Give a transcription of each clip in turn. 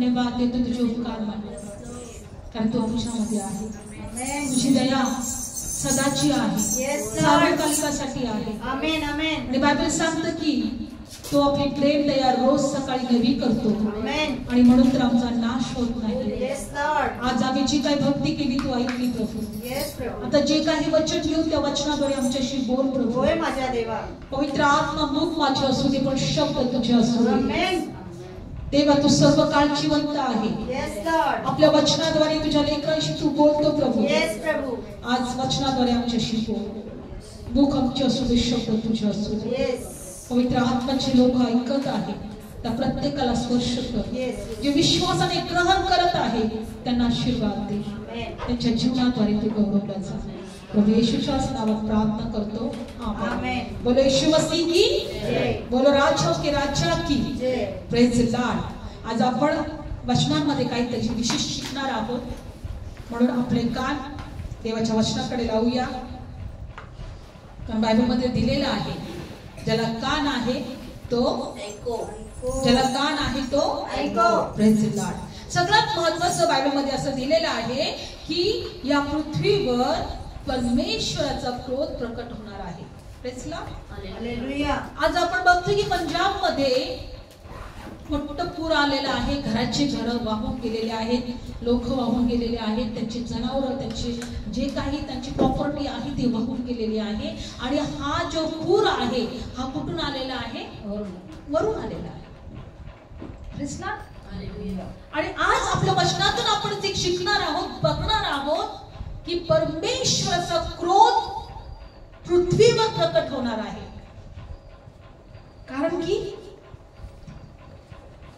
धन्यवाद देतो तुझे उपकार मानले, कारण तू आमच्यामध्ये आहे. तुझी दया सदाची आहे, सार्वकालिकासाठी आहे. आमेन आमेन. आणि बायबल सांगतं की तो आपली प्रेम दया रोज सकाळी नवी करतो, आणि म्हणून तर आमचा नाश होत नाही. आज आम्ही जी काही भक्ती केली तू ऐकली प्रभू. आता जे काही वचन घेऊ त्या वचनाद्वारे आमच्याशी बोल प्रभू. माझ्या देवा, पवित्र आत्मा मुख माझे असू दे, पण शब्द तुझे असू दे. देवा तू सर्व काळ जिवंत आहे. आपल्या वचनाद्वारे तुझ्या लेकरांशी तू बोलतो प्रभू. आज वचनाद्वारे आमच्याशी बोल. मुख आमचे असू दे, शब्द तुझे असू दे. पवित्र आत्म्याचे लोक ऐकत आहे, त्या प्रत्येकाला स्पर्श कर. जे विश्वासाने ग्रहण करत आहे त्यांना आशीर्वाद दे. त्यांच्या जीवनाद्वारे तू गौरवला जा. प्रभू येशूच्या नावात प्रार्थना करतो, आमेन. बोलो यीशु मसीह की जय. बोलो राजा के राजा की जय. Praise Lord. आज आपण वचनांमध्ये काहीतरी विशेष शिकणार आहोत, म्हणून आपले कान देवाच्या वचनाकडे लावूया. कारण बायबलमध्ये दिलेलं आहे, ज्याला कान आहे तो ऐको, ज्याला कान आहे तो ऐको. Praise Lord. सगळ्यात महत्त्वाचं बायबलमध्ये असं दिलेलं आहे की या पृथ्वीवर परमेश्वराचा क्रोध प्रकट होणार आहे. Praise Lord. हालेलुया. आज आपण बघतो की पंजाब मध्ये मोठं पूर आलेला आहे. घराचे घरं वाहून गेलेले आहेत, लोक वाहून गेलेले आहेत, त्यांची जनावरं, त्यांचे जे काही त्यांची प्रॉपर्टी आहे ती वाहून गेलेली आहे. आणि हा जो पूर आहे हा कुठून आलेला आहे? वरून आलेला आहे. आणि आज आपल्या वचनातून आपण जे शिकणार आहोत, बघणार आहोत की परमेश्वराचा क्रोध पृथ्वीवर प्रकट होणार आहे. कारण की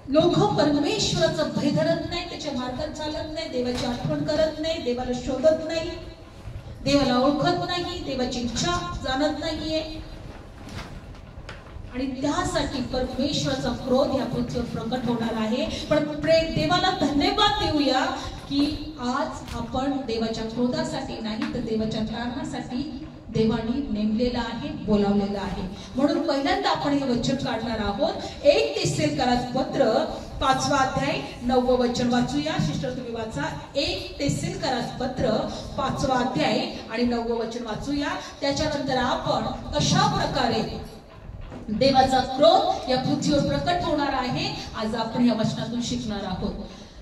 लोक परमेश्वराचं भय धरत नाही, त्याच्या मार्गात चालत नाही, देवाची आठवण करत नाही, देवाला शोधत नाही, देवाला ओळखत नाही, देवाची इच्छा जाणत नाहीये. आणि त्यासाठी परमेश्वराचा क्रोध या पृथ्वीवर प्रकट होणार आहे. पण देवाला धन्यवाद देऊया की आज आपण देवाच्या क्रोधासाठी नाही तर देवाच्या कारणासाठी देवानी नेमलेला आहे, बोलावलेलं आहे. म्हणून पहिल्यांदा आपण हे वचन काढणार आहोत. 1 तेसलोनिकरास पत्र 5वा अध्याय 9व वचन वाचूया. सिस्टर तुम्ही वाचा. 1 तेसलोनिकरास पत्र 5वा अध्याय आणि 9व वचन वाचूया. त्याच्यानंतर आपण कशा प्रकारे देवाचा क्रोध या पृथ्वीवर प्रकट होणार आहे आज आपण या वचनातून शिकणार आहोत.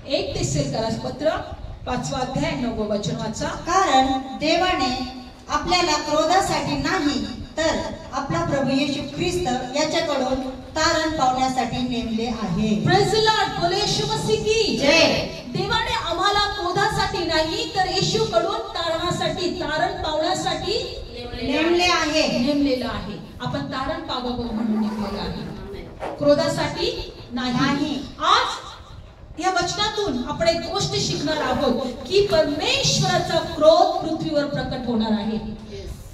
1 तेसलोनिकरास पत्र 5वा अध्याय 9व वचन वाचा. कारण देवाने आपल्याला क्रोधासाठी नाही तर आपला प्रभू येशू ख्रिस्त याच्याकडून तारण पावण्यासाठी नेमले आहे. Praise Lord. बोलो येशू मसीह की जय. देवाने आम्हाला क्रोधासाठी नाही तर येशूकडून तारण पावण्यासाठी नेमले आहे, नेमलेलं आहे. आपण तारण पावावं म्हणून नेमलेलं आहे, क्रोधासाठी नाही. आज या वचनातून आपण एक गोष्ट शिकणार आहोत की परमेश्वराचा क्रोध पृथ्वीवर प्रकट होणार आहे.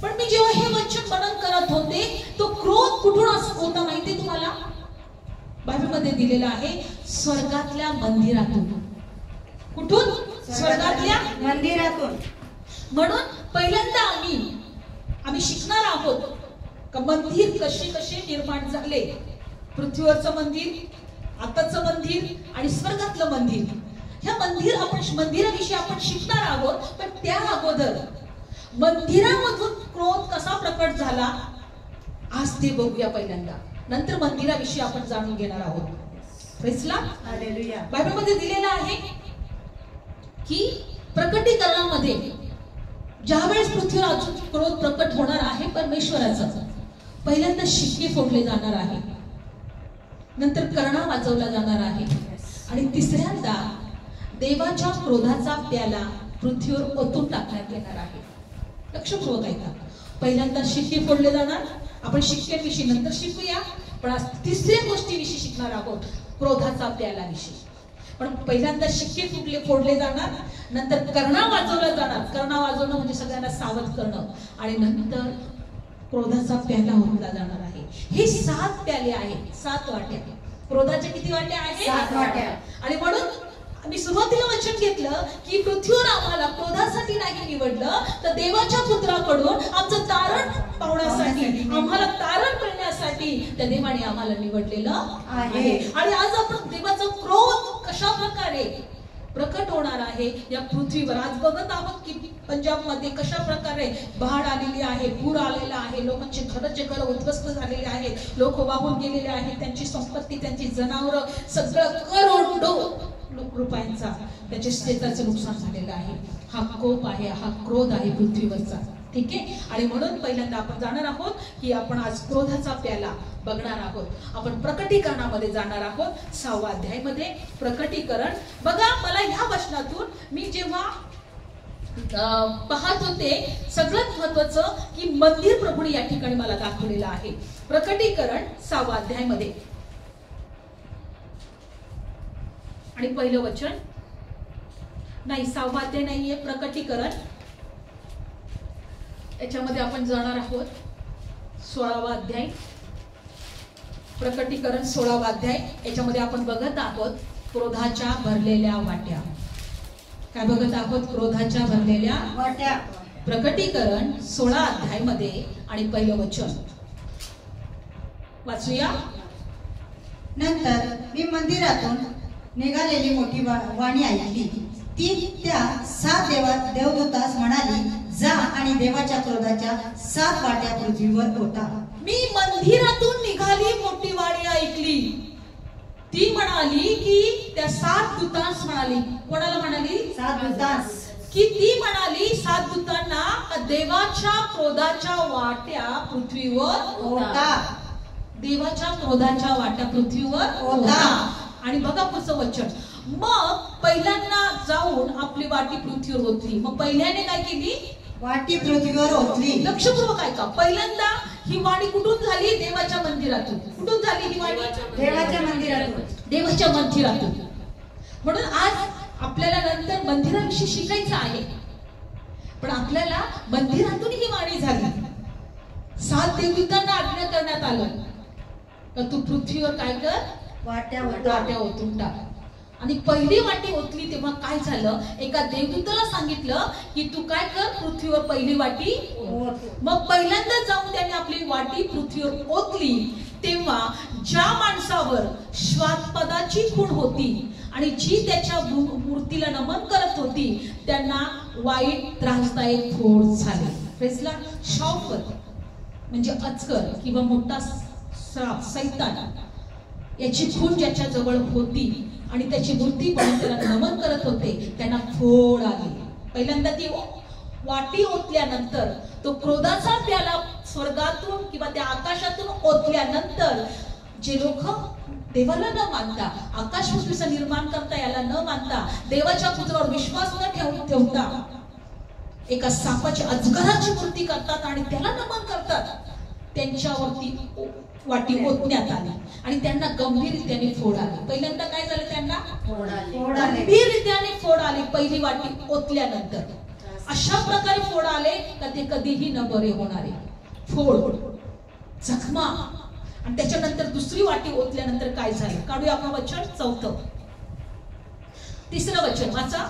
पण मी जेव्हा हे वचन मनन करत होते तो क्रोध कुठून होता माहिती तुम्हाला? बायबलमध्ये दिलेला आहे स्वर्गातल्या मंदिरातून. कुठून? स्वर्गातल्या मंदिरातून. म्हणून पहिल्यांदा आम्ही शिकणार आहोत का मंदिर कसे कसे निर्माण झाले. पृथ्वीवरचं मंदिर, आताचं मंदिर आणि स्वर्गातलं मंदिर. ह्या मंदिराविषयी आपण शिकणार आहोत. पण त्या अगोदर मंदिरामधून क्रोध कसा प्रकट झाला आज ते बघूया पहिल्यांदा. नंतर मंदिराविषयी आपण जाणून घेणार आहोत. Praise Lord. हालेलुया. बायबलमध्ये दिलेलं आहे की प्रकटीकरणामध्ये ज्यावेळेस पृथ्वीवर अजून क्रोध प्रकट होणार आहे परमेश्वराचा, पहिल्यांदा शिक्के फोडले जाणार आहे, नंतर कर्णा वाजवला जाणार आहे आणि तिसऱ्यांदा देवाच्या क्रोधाचा प्याला पृथ्वीवर ओतून टाकण्यात येणार आहे. लक्षपूर्वक ऐका. पहिल्यांदा शिक्के फोडले जाणार. आपण शिक्क्यांविषयी नंतर शिकूया. पण आज तिसऱ्या गोष्टीविषयी शिकणार आहोत, क्रोधाचा प्याला विषयी. पण पहिल्यांदा शिक्के फोडले जाणार, नंतर कर्णा वाजवला जाणार. कर्णा वाजवणं म्हणजे सगळ्यांना सावध करणं, आणि नंतर क्रोधाचा प्याला ओतला जाणार आहे. हे 7 प्याले आहेत, 7 वाट्या. क्रोधाच्या किती वाट्या आहेत? 7 वाट्या. आणि म्हणून मी सुरुवातीला वचन घेतलं की पृथ्वीवर आम्हाला क्रोधासाठी नाही निवडलं, तर देवाच्या पुत्राकडून आमचं तारण पावण्यासाठी, आम्हाला तारण मिळण्यासाठी त्या देवाने आम्हाला निवडलेलं आहे. आणि आज आपण देवाचा क्रोध कशा प्रकारे प्रकट होणार आहे या पृथ्वीवर. आज बघत आहोत की पंजाब मध्ये कशा प्रकारे बाढ आलेली आहे, पूर आलेला आहे, लोकांचे घर उद्ध्वस्त झालेले आहेत, लोक वाहून गेलेले आहेत, त्यांची संपत्ती, त्यांची जनावरं, सगळं करोडो रुपयांचा त्याच्या शेताचं नुकसान झालेलं आहे. हा कोप आहे, हा क्रोध आहे पृथ्वीवरचा. ठीक आहे. आणि म्हणून पहिल्यांदा आपण जाणार आहोत की आपण आज क्रोधाचा प्याला बघणार आहोत. आपण प्रकटीकरणामध्ये जाणार आहोत 6व्या अध्यायामध्ये. प्रकटीकरण बघा, मला ह्या वचनातून मी जेव्हा पाहत होते, सगळ्यात महत्वाचं की मंदिर प्रभूने या ठिकाणी मला दाखवलेलं आहे. प्रकटीकरण 6व्या अध्यायामध्ये आणि पहिलं वचन नाही, 6वा अध्याय नाहीये, प्रकटीकरण याच्यामध्ये आपण जाणार आहोत 16वा अध्याय. प्रकटीकरण 16वा अध्याय याच्यामध्ये आपण बघत आहोत क्रोधाच्या भरलेल्या वाट्या. काय बघत आहोत? क्रोधाच्या भरलेल्या वाट्या. प्रकटीकरण 16 अध्यायामध्ये आणि पहिलं वचन वाचूया. नंतर मी मंदिरातून निघालेली मोठी वाणी ऐकली. ती त्या 7 देवदूतास म्हणाली, जा आणि देवाच्या क्रोधाच्या 7 वाट्या पृथ्वीवर होता. मी मंदिरातून निघाली मोठी वाणी ऐकली. ती म्हणाली की त्या 7 दूतांस म्हणाली. कोणाला म्हणाली? 7 दूतांस. की ती म्हणाली 7 दूतांना, देवाच्या क्रोधाच्या वाट्या पृथ्वीवर होता. देवाच्या क्रोधाच्या वाट्या पृथ्वीवर होता. आणि बघा पुढचं वचन, मग पहिल्यांदा जाऊन आपली वाटी पृथ्वीवर ओतली. मग पहिल्याने काय केली? वाटी पृथ्वीवर ओतली. लक्षपूर्वक ऐका. पहिल्यांदा ही वाणी कुठून झाली? देवाच्या मंदिरातून. कुठून झाली ही वाणी? देवाच्या मंदिरातून. देवाच्या मंदिरातून. म्हणून आज आपल्याला नंतर मंदिराविषयी शिकायचं आहे, पण आपल्याला मंदिरातून ही वाणी झाली. 7 देवदूतांना आज्ञा करण्यात आलं तर तू पृथ्वीवर काय कर? वाट्या ओतून टाक. आणि पहिली वाटी ओतली तेव्हा काय झालं? एका देवदूताला सांगितलं की तू काय कर? पृथ्वीवर पहिली वाटी ओत. मग पहिल्यांदा जाऊन त्याने आपली वाटी पृथ्वीवर ओतली. तेव्हा ज्या माणसावर श्वासपदाची खूण होती आणि जी त्याच्या मूर्तीला नमन करत होती, त्यांना वाईट त्रासदायक फोड झाले. प्रेझला शॉपवर म्हणजे अचकर किंवा मोठा श्राप, सैतान याची खूण ज्याच्या जवळ होती आणि त्याची मूर्ती बनवून त्याला नमन करत होते, त्यांना फोड आली. पहिल्यांदा ती वाटी ओतल्यानंतर, तो क्रोधाचा प्याला स्वर्गातून किंवा त्या आकाशातून ओतल्यानंतर, जे लोक देवाला न मानता, आकाश पृथ्वीचं निर्माण करता याला न मानता, देवाच्या पुत्रावर विश्वास न ठेवता एका सापाची, अजगराची मूर्ती करतात आणि त्याला नमन करतात, त्यांच्यावरती वाटी ओतण्यात आली आणि त्यांना गंभीररीत्याने फोड आले. पहिल्यांदा काय झालं? त्यांना गंभीररीत्याने फोड आले पहिली वाटी ओतल्यानंतर. अशा प्रकारे फोड आले का ते कधीही न बरे होणारे फोड, जखमा. आणि त्याच्यानंतर दुसरी वाटी ओतल्यानंतर काय झालं? काढूया आपण वचन 4. 3रं वचन वाचा.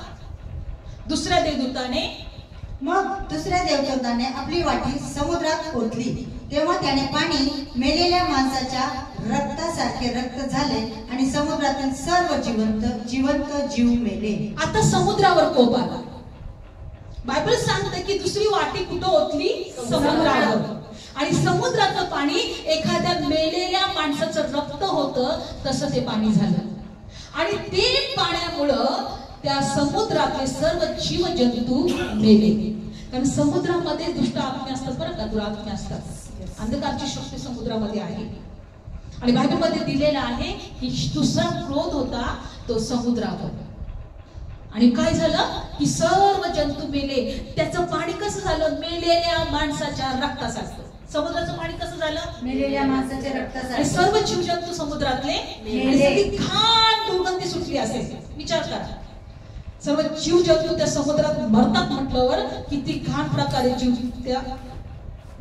दुसऱ्या देवदूताने, मग दुसऱ्या देवदूताने आपली वाटी समुद्रात ओतली. तेव्हा त्याने पाणी मेलेल्या माणसाच्या रक्तासारखे रक्त झाले आणि समुद्रातील सर्व जिवंत जीव मेले. आता समुद्रावर कोप आला. बायबल सांगते की दुसरी वाटी कुठं ओतली? समुद्रावर. आणि समुद्राचं पाणी एखाद्या मेलेल्या माणसाचं रक्त होतं तसं ते पाणी झालं. आणि ते पाण्यामुळं त्या समुद्रातले सर्व जीवजंतू मेले. कारण समुद्रामध्ये दुष्ट आत्मे असतात बरं का, दुरात्मे असतात. अंधकारची शक्ती समुद्रामध्ये आहे. आणि बायबलमध्ये दिलेला आहे की दुसरा क्रोध होता तो समुद्रावर. आणि काय झालं की सर्व जंतू मेले. त्याचं पाणी कसं झालं? मेलेल्या माणसाच्या रक्तासारखं. समुद्राचं पाणी कसं झालं? मेलेल्या माणसाच्या रक्तासारखं. आणि सर्व जीवजंतू समुद्रातले मेले. घाण दुर्गंधी सुटली असेल. विचार करा, सर्व जीवजंतू त्या समुद्रात मरतात म्हटल्यावर किती घाण प्रकारे जीव त्या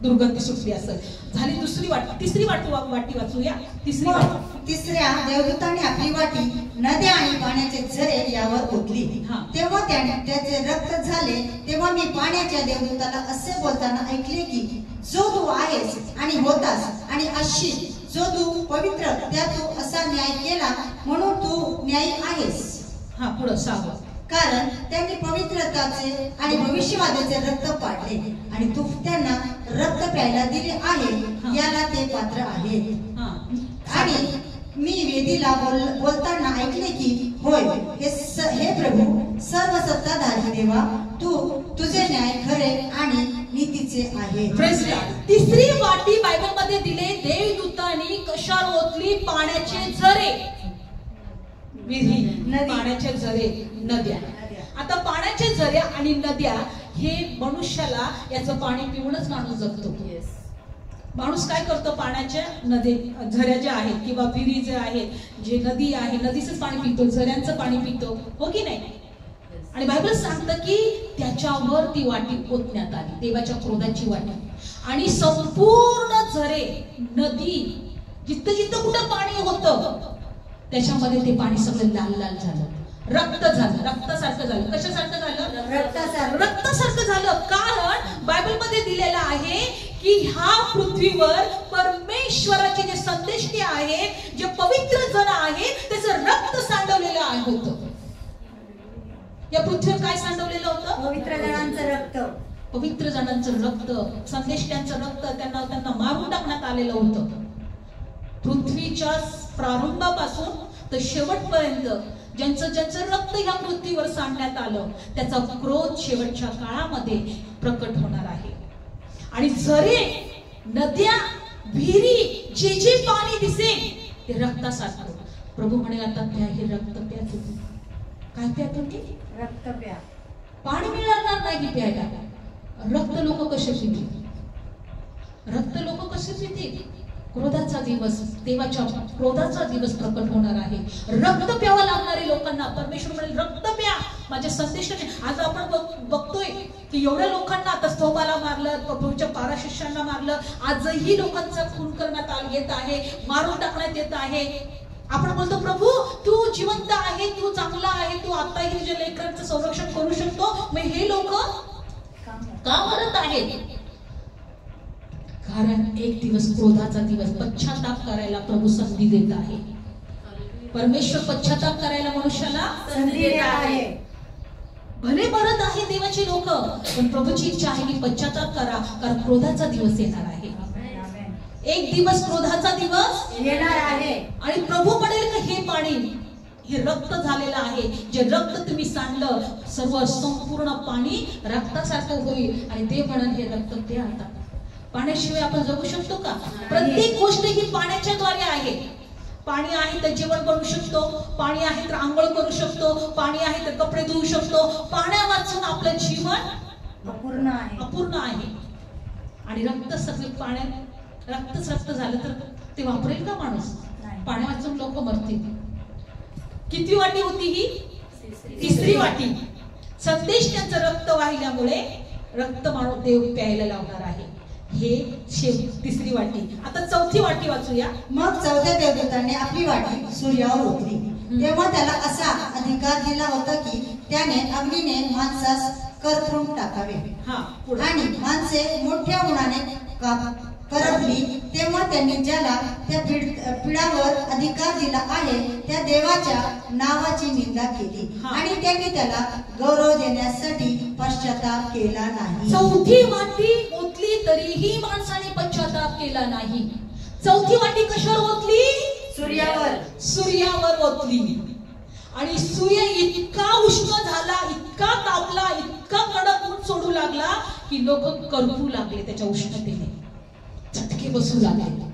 दुर्गंधी सुटली असेल. झाली दुसरी वाटी. तिसरी वाटी वाचूया. तिसरी वाटी. तिसऱ्या देवदूताने आपली वाटी नद्या आणि पाण्याचे झरे यावर ओतली. तेव्हा त्याचे रक्त झाले. तेव्हा मी पाण्याच्या देवदूताला असे बोलताना ऐकले की जो तू आहेस आणि होतास आणि अशी जो तू पवित्र त्या तू असा न्याय केला म्हणून तू न्यायी आहेस. पुढे 6. कारण त्यांनी पवित्रताचे आणि भविष्यवादाचे रक्त पाडले आणि तू त्यांना रक्त प्यायला दिले आहे याला ते पात्र आहेत. आणि मी वेदीला बोलताना ऐकले की होय हे प्रभू सर्व सत्ताधारी देवा तुझे न्याय खरे आणि नीतीचे आहे. तिसरी वाटी बायबल मध्ये दिले. देवदूतांनी कशावर ओतली? पाण्याचे झरे. विधी पाण्याचे झरे नद्या. आता पाण्याचे झरे आणि नद्या हे मनुष्याला याचं पाणी पिऊनच माणूस जगतो. माणूस काय करतो? पाण्याच्या नदी झऱ्या ज्या आहेत किंवा विहिरी जे आहेत, जे नदी आहे, नदीचंच पाणी पितो, झऱ्यांचं पाणी पितो, हो की नाही? आणि बायबल सांगतं की त्याच्यावर ती वाटी ओतण्यात आली, देवाच्या क्रोधाची वाटी. आणि संपूर्ण झरे नदी जिथं जिथं कुठं पाणी होतं त्याच्यामध्ये ते पाणी सगळं लाल लाल झालं, रक्त झालं, रक्तासारखं झालं. कशासारखं झालं? रक्तासारखं झालं. कारण बायबल मध्ये दिलेलं आहे की ह्या पृथ्वीवर परमेश्वराचे जे संदेष्टे आहेत, जे पवित्र जण आहेत, त्याचं रक्त सांडवलेलं होतं. या पृथ्वीवर काय सांडवलेलं होतं? पवित्र जणांचं रक्त. पवित्र जणांचं रक्त, संदेष्ट्यांचं रक्त त्यांना मारून टाकण्यात आलेलं होतं. पृथ्वीच्या प्रारंभापासून तर शेवटपर्यंत ज्यांचं रक्त ह्या पृथ्वीवर सांडण्यात आलं त्याचा क्रोध शेवटच्या काळामध्ये प्रकट होणार आहे. आणि झरे, नद्या, विहिरी, जे जे पाणी दिसेल ते रक्तासारखं. प्रभू म्हणे आता प्या, हे रक्त प्या तुम्ही. काय प्या तुम्ही? रक्त प्या. पाणी मिळणार नाही प्यायला. रक्त लोक कसे पितील? रक्त लोक कसे पितील? क्रोधाचा दिवस, देवाच्या क्रोधाचा दिवस प्रकट होणार आहे. रक्त प्यावं लागणारे लोकांना परमेश्वर म्हणेल रक्त प्या माझ्या संदेशाने. आज आपण बघतोय की एवढ्या लोकांना आता स्तोबाला मारलं, प्रभूच्या 12 शिष्यांना मारलं, आजही लोकांचा खून करण्यात येत आहे, मारून टाकण्यात येत आहे. आपण बोलतो प्रभू तू जिवंत आहे, तू चांगला आहे, तू आताही तुझ्या लेकरांचं संरक्षण करू शकतो, मग हे लोक का मरत आहेत? कारण एक दिवस, क्रोधाचा दिवस, पश्चाताप करायला प्रभू संधी देत आहे. परमेश्वर पश्चाताप करायला मनुष्याला संधी देत आहे. भले मरत आहे देवाची लोक, पण प्रभूची इच्छा आहे की पश्चाताप करा, कारण क्रोधाचा दिवस येणार आहे. एक दिवस क्रोधाचा दिवस येणार आहे. आणि प्रभू म्हणेल की हे पाणी, हे रक्त झालेलं आहे, जे रक्त तुम्ही सांडलं, सर्व संपूर्ण पाणी रक्तासारखं होईल. आणि ते म्हणेल हे रक्त ते आता. पाण्याशिवाय आपण जगू शकतो का? प्रत्येक गोष्ट ही पाण्याच्या द्वारे आहे. पाणी आहे तर जेवण बनवू शकतो, पाणी आहे तर आंघोळ करू शकतो, पाणी आहे तर कपडे धुवू शकतो. पाण्या वाचून आपलं जीवन अपूर्ण आहे. आणि रक्त सगळे पाण्यात, रक्त झालं तर ते वापरेल का माणूस? पाण्या वाचून लोक मरतील. किती वाटी होती ही? तिसरी वाटी. संदेश त्यांचं रक्त वाहिल्यामुळे रक्त माणूस देव प्यायला लावणार आहे. हे तिसरी वाटी. आता चौथी वाटी वाचूया. मग चौथ्या देवदूताने आपली वाटी सूर्यावर ओतली. तेव्हा त्याला असा अधिकार दिला होता की त्याने अग्नीने माणसास करपून टाकावे. आणि माणसे मोठ्या उन्हाने करपली. तेव्हा त्यांनी ज्याला त्या पिडावर अधिकार दिला आहे त्या देवाच्या नावाची निंदा केली आणि त्यांनी त्याला गौरव देण्यासाठी पश्चाताप केला नाही. चौथी वाटी ओतली तरीही माणसाने पश्चाताप केला नाही. चौथी वाटी कशावर ओतली? सूर्यावर ओतली. आणि सूर्य इतका उष्ण झाला, इतका तापला, इतका कडक ऊन सोडू लागला की लोक करपू लागले. त्याच्या उष्णतेने चटके बसू लागले.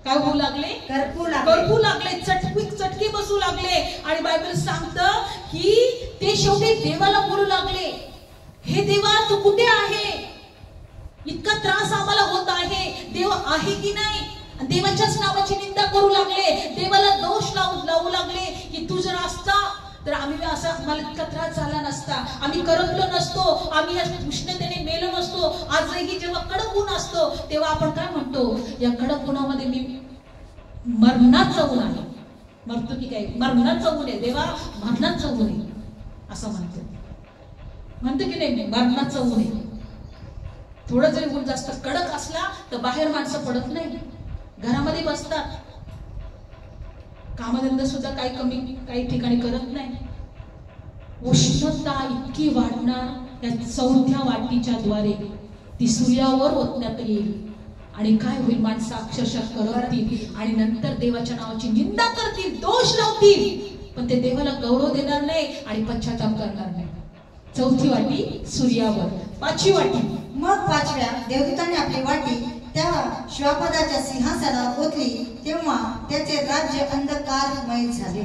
काय होऊ लागले? करपू लागले. चटके बसू लागले. आणि बायबल सांगतं की ते शेवटी देवाला बोलू लागले, हे देवा तू कुठे आहे? इतका त्रास आम्हाला होत आहे, देव आहे की नाही? देवाच्याच नावाची निंदा करू लागले, देवाला दोष लावू लागले की तू जर असता तर आम्ही असा, आम्हाला इतका त्रास झाला नसता, आम्ही करपलो नसतो, आम्ही या उष्णतेने मेलो नसतो. आजही जेव्हा कडक ऊन असतो तेव्हा आपण काय म्हणतो, या कडक उन्हामध्ये मी मरणाचं ऊन आहे, मरतो की काय, मरणाचं ऊन आहे देवा, मरणाचं ऊन आहे असं म्हणतो की नाही, मरणाचं ऊन आहे. थोडं जरी ऊन जास्त कडक असला तर बाहेर माणसं पडत नाही, घरामध्ये बसतात, कामधंदा सुद्धा काही ठिकाणी करत नाही. उष्णता इतकी वाढणार या चौथ्या वाटीच्या द्वारे ती सूर्यावर ओतण्यात येईल आणि काय होईल, माणसं अक्षरशः करतील आणि नंतर देवाच्या नावाची निंदा करतील, दोष लावतील, पण ते देवाला गौरव देणार नाही आणि पश्चाताप करणार नाही. चौथी वाटी सूर्यावर. पाचवी वाटी. मग पाचव्या देवदूताने आपली वाटी त्या श्वापदाच्या सिंहासनावर ओतली, तेव्हा त्याचे राज्य अंधकारमय झाले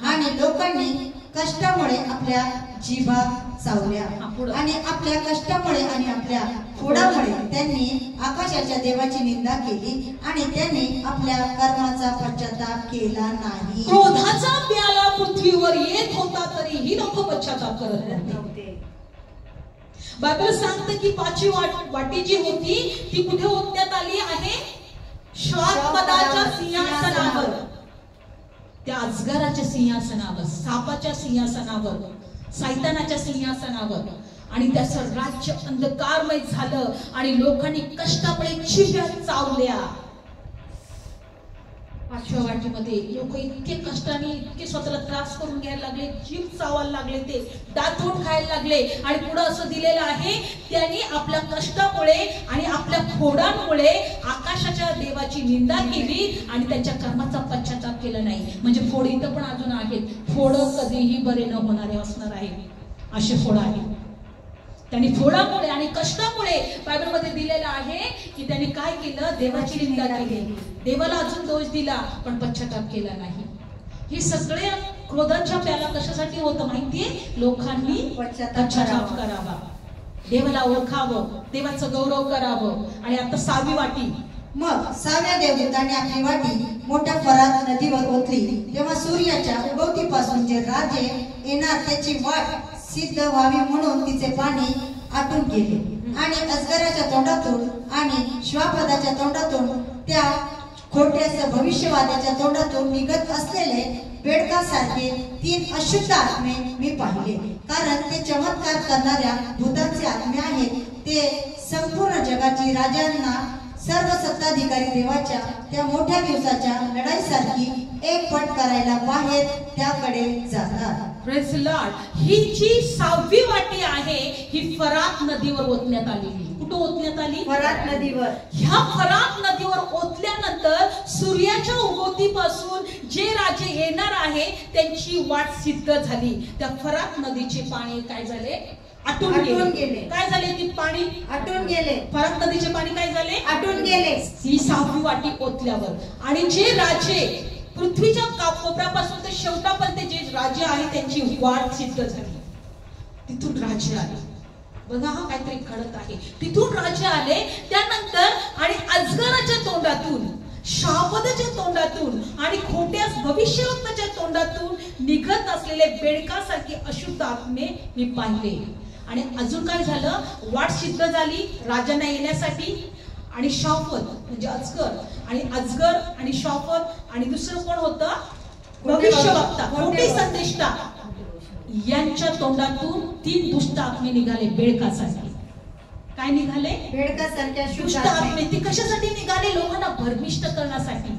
आणि लोकांनी कष्टामुळे आपल्या जिभा चावल्या आणि आपल्या कष्टामुळे आणि आपल्या फोडामुळे त्यांनी आकाशाच्या देवाची निंदा केली आणि त्यांनी आपल्या कर्माचा पश्चाताप केला नाही. क्रोधाचा प्याला पृथ्वीवर येत होता तरीही लोक पश्चाताप करत नव्हते. बायबल सांगते की पाचवी वाटी जी होती ती कुठे ओतण्यात आली आहे, श्वापदाच्या सिंहासनावर, त्या अजगराच्या सिंहासनावर, सापाच्या सिंहासनावर, सैतानाच्या सिंहासनावर. आणि त्याचं राज्य अंधकारमय झालं आणि लोकांनी कष्टामुळे जिभा चावल्या. पाचव्या वाटीमध्ये लोक इतके कष्टाने, इतके स्वतःला त्रास करून घ्यायला लागले, जीभ चावायला लागले, ते दातून खायला लागले. आणि पुढे असं दिलेलं आहे, त्यांनी आपल्या कष्टामुळे आणि आपल्या फोडांमुळे आकाशाच्या देवाची निंदा केली आणि त्यांच्या कर्माचा पश्चाताप केला नाही. म्हणजे फोड इथं पण अजून आहेत, फोड कधीही बरे न होणारे असणार आहे, असे फोड आहेत. त्यांनी फोडामुळे आणि कष्टामुळे बायबलमध्ये दिलेलं आहे की त्यांनी काय केलं, देवाची निंदा केली, देवाला अजून दोष दिला पण पश्चाताप केला नाही. हे सगळे क्रोधाच्या प्याला कशासाठी होतं माहितीये, लोकांनी पश्चाताप करावा, देवाला ओळखावं, देवाचं गौरव करावं. आणि आता सहावी वाटी. मग सहाव्या देवदूताने आपली वाटी मोठ्या फरात नदीवर ओतली, तेव्हा सूर्याच्या उगवतीपासून जे राज्य येणार त्याची वाट सिद्ध व्हावी म्हणून तिचे पाणी आटून गेले आणि अजगराच्या तोंडातून आणि श्वापदाच्या तोंडातून त्या खोट्याच्या भविष्यवादाच्या तोंडातून निघत असलेले बेडकासारखे 3 अशुद्ध आत्मे मी पाहिले. कारण ते चमत्कार करणाऱ्या भूतांचे आत्मे आहेत. ते संपूर्ण जगाची राजांना, सर्व सत्ताधिकारी देवाच्या त्या मोठ्या दिवसाच्या लढाईसारखी एक पट करायला बाहेर त्याकडे जातात. Praise Lord. ही जी सहावी वाटी आहे ही फरात नदीवर ओतण्यात आलेली. कुठं ओतण्यात आली? फरात नदीवर. ह्या फरात नदीवर ओतल्यानंतर सूर्याच्या उगवतीपासून जे राजे येणार आहे त्यांची वाट सिद्ध झाली. त्या फरात नदीचे पाणी काय झाले? आटून गेले. काय झाले? ती पाणी आटून गेले. फरात नदीचे पाणी काय झाले? आटून गेले. ही सहावी वाटी ओतल्यावर आणि जे राजे पृथ्वीच्या कोपऱ्यापासून ते शेवटापर्यंत जे राजे आहेत त्यांची वाट सिद्ध झाली. तिथून राजे आले. बघा हा काहीतरी घडत आहे. तिथून राजे आले. त्यानंतर आणि अजगराच्या तोंडातून, शापदाच्या तोंडातून आणि खोट्या भविष्यवक्त्याच्या तोंडातून निघत असलेले बेडकासारखे अशुद्ध आत्मे मी पाहिले. आणि अजून काय झालं? वाट सिद्ध झाली राजांना येण्यासाठी. आणि शापद म्हणजे अजगर आणि शापद आणि दुसरं कोण होतं? भविष्यवक्ता, खोटे संदेष्टा. यांच्या तोंडातून 3 दुष्ट आत्मे निघाले बेडकासारखे. काय निघाले? बेडकासारख्या दुष्ट आत्मे. ती कशासाठी निघाले? लोकांना भरमिष्ट करण्यासाठी,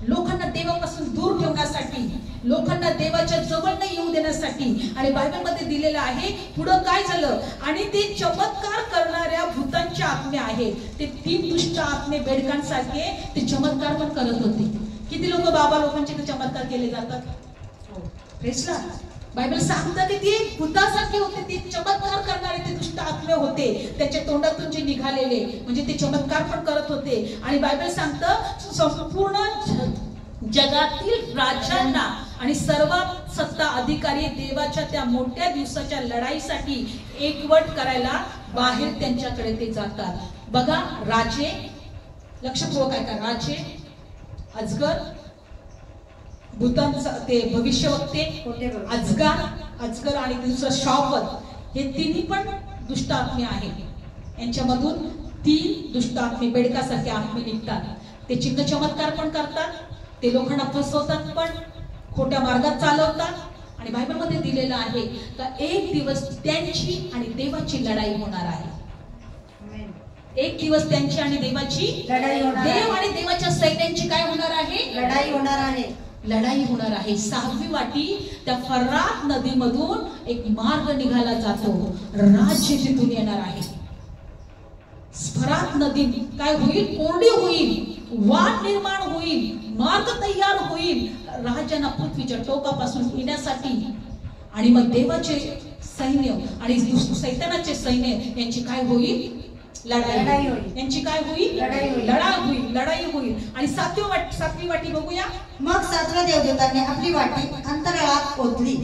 लोकांना देवापासून दूर ठेवण्यासाठी, लोकांना देवाच्या जवळ न येऊ देण्यासाठी. आणि बायबलमध्ये दिलेलं आहे पुढं काय झालं? आणि ते चमत्कार करणाऱ्या भूतांचे आत्मे आहेत. ते 3 दुष्ट आत्मे बेडकांसारखे ते चमत्कार पण करत होते. किती लोक बाबा लोकांचे ते चमत्कार केले जातात? Press Lord. बायबल सांगतं की ते भूतासारखे होते, ते चमत्कार करणारे ते दुष्ट आत्मे होते. त्याच्या तोंडातून जे निघालेले म्हणजे ते चमत्कार पण करत होते. आणि बायबल सांगतं संपूर्ण जगातील राजांना आणि सर्व सत्ता अधिकारी देवाच्या त्या मोठ्या दिवसाच्या लढाईसाठी एकवट करायला बाहेर त्यांच्याकडे ते जातात. बघा राजे, लक्षपूर्वक ऐका, राजे, अजगर, भूतांचा ते भविष्यवक्ते, अजगर आणि दुसरं शापद, हे तिन्ही पण दुष्ट आत्मे आहेत. यांच्यामधून 3 दुष्ट आत्मे बेडकासारखे आत्मे निघतात. ते चिन्ह चमत्कार पण करतात, ते लोकांना फसवतात पण, खोट्या मार्गात चालवतात. आणि बायबलमध्ये दिलेलं आहे का एक दिवस त्यांची आणि देवाची लढाई होणार आहे. एक दिवस त्यांची आणि देवाची लढाई होणार आहे. देव आणि देवाच्या सैन्यांची काय होणार आहे? लढाई होणार आहे. लढाई होणार आहे. 6वी वाटी त्या फरात नदीमधून एक मार्ग निघाला जातो, राज्य तिथून येणार आहे. फरात नदी काय होईल? कोरडी होईल, वाट निर्माण होईल, मार्ग तयार होईल राजांना पृथ्वीच्या टोकापासून येण्यासाठी. आणि मग देवाचे सैन्य आणि सैतानाचे सैन्य यांची काय होईल? लढाई होईल. यांची काय होईल? लढाई होईल. आणि 7वी वाटी बघूया. मग 7व्या देवदूताने आपली वाटी अंतराळात ओतली.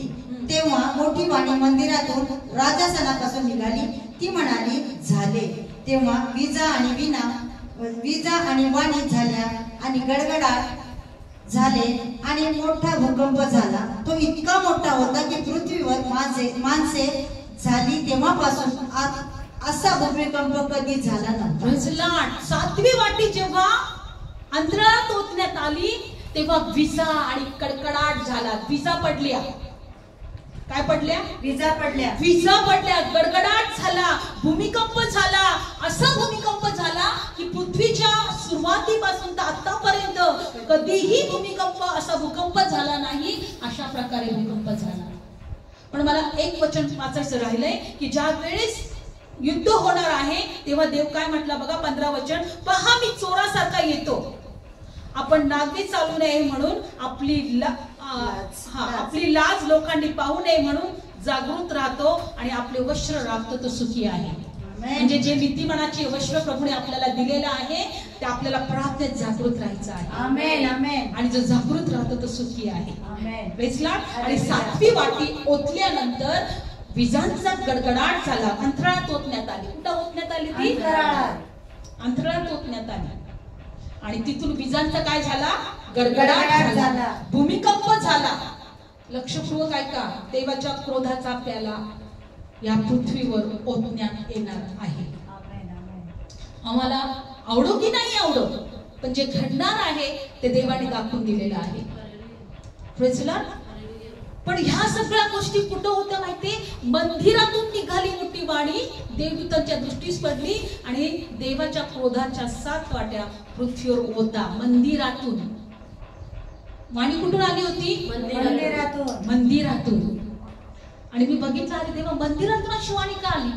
तेव्हा मोठी वाणी मंदिरातून राजासनापासून निघाली. ती म्हणाली, झाले. तेव्हा विजा आणि वाणी झाल्या आणि गडगडाट झाले आणि मोठा भूकंप झाला. तो इतका मोठा होता की पृथ्वीवर माणसे झाली. तेव्हापासून असा भूकंप कधी झाला नव्हता. 7वी वाटी जेव्हा अंतराळात ओतण्यात आली तेव्हा विजा आणि कडकडाट झाला. विजा पडल्या. काय पडल्या? विजा पडल्या, गडगडाट झाला, भूमिकंप झाला. असा भूमिकंप झाला की पृथ्वीच्या सुरुवातीपासून तर आतापर्यंत कधीही असा भूकंप झाला नाही. अशा प्रकारे भूकंप झाला. पण मला एक वचन वाचायचं राहिलंय की ज्या वेळेस युद्ध होणार आहे तेव्हा देव काय म्हटलं बघा, 15 वचन. पहा मी चोरासारखा येतो. आपण नागवी चालू नये म्हणून आपली लाज लोकांनी पाहू नये म्हणून जागृत राहतो आणि आपले वस्त्र राखतो तो सुखी आहे. म्हणजे जे नीतिमानाची वस्त्र प्रभूने आपल्याला दिलेलं आहे ते आपल्याला प्रार्थनेत जागृत राहायचं आहे. आमेन, आमेन. आणि जो जागृत राहतो तो सुखी आहे. आमेन. Praise lord. आणि 7वी वाटी ओतल्यानंतर विजांचा गडगडाट झाला. अंतराळात ओतण्यात आली. कुठं ओतण्यात आली? ती अंतराळात ओतण्यात आली. आणि तिथून विजांचा काय झाला? गडगडाट झाला, भूमिकंप झाला. लक्षपूर्वक ऐका, देवाच्या क्रोधाचा प्याला या पृथ्वीवर ओतण्यात येणार आहे. आम्हाला आवडो की नाही आवडो, पण जे घडणार आहे ते देवाने दाखवून दिलेलं आहे. Praise Lord. पण ह्या सगळ्या गोष्टी कुठं होत्या माहिती? मंदिरातून निघाली मोठी वाणी, देवदूतांच्या दृष्टीस पडली आणि देवाच्या क्रोधाच्या 7 वाट्या पृथ्वीवर होता. मंदिरातून वाणी कुठून आली होती? मंदिरातून. आणि मी बघितलं अरे देवा, मंदिरातून अशी वाणी का आली?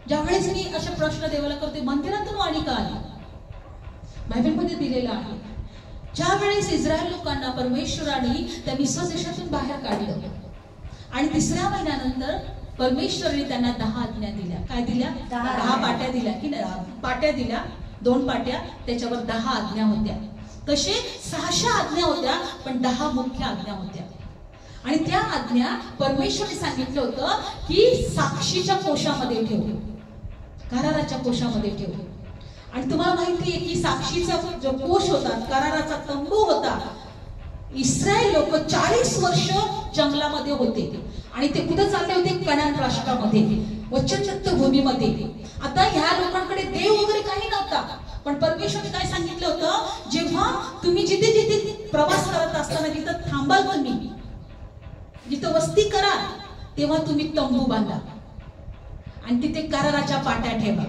ज्यावेळेस मी असे प्रश्न देवाला करते, मंदिरातून वाणी का आली? बायबलमध्ये दिलेलं आहे ज्या वेळेस इस्रायल लोकांना परमेश्वराने त्या मिस्र देशातून बाहेर काढलं आणि 3ऱ्या महिन्यानंतर परमेश्वराने त्यांना 10 आज्ञा दिल्या. काय दिल्या? 10 पाट्या दिल्या की पाट्या दिल्या, 2 पाट्या, त्याच्यावर 10 आज्ञा होत्या. तसे 600 आज्ञा होत्या, पण 10 मुख्य आज्ञा होत्या. आणि त्या आज्ञा परमेश्वराने सांगितलं होतं की साक्षीच्या कोशामध्ये ठेव, कराराच्या कोशामध्ये ठेव. आणि तुम्हाला माहिती आहे की साक्षीचा जो कोश होता, कराराचा तंबू होता, इस्रायल लोक 40 वर्ष जंगलामध्ये होते आणि ते कुठे चालले होते? कनान राष्ट्रामध्ये, वचनदत्त भूमीमध्ये. आता ह्या लोकांकडे देव वगैरे काही नव्हता, पण परमेश्वराने काय सांगितलं होतं, जेव्हा तुम्ही जिथे जिथे प्रवास करत असताना जिथं थांबाल, तुम्ही जिथं वस्ती करा, तेव्हा तुम्ही तंबू बांधा आणि तिथे कराराच्या पाट्या ठेवा.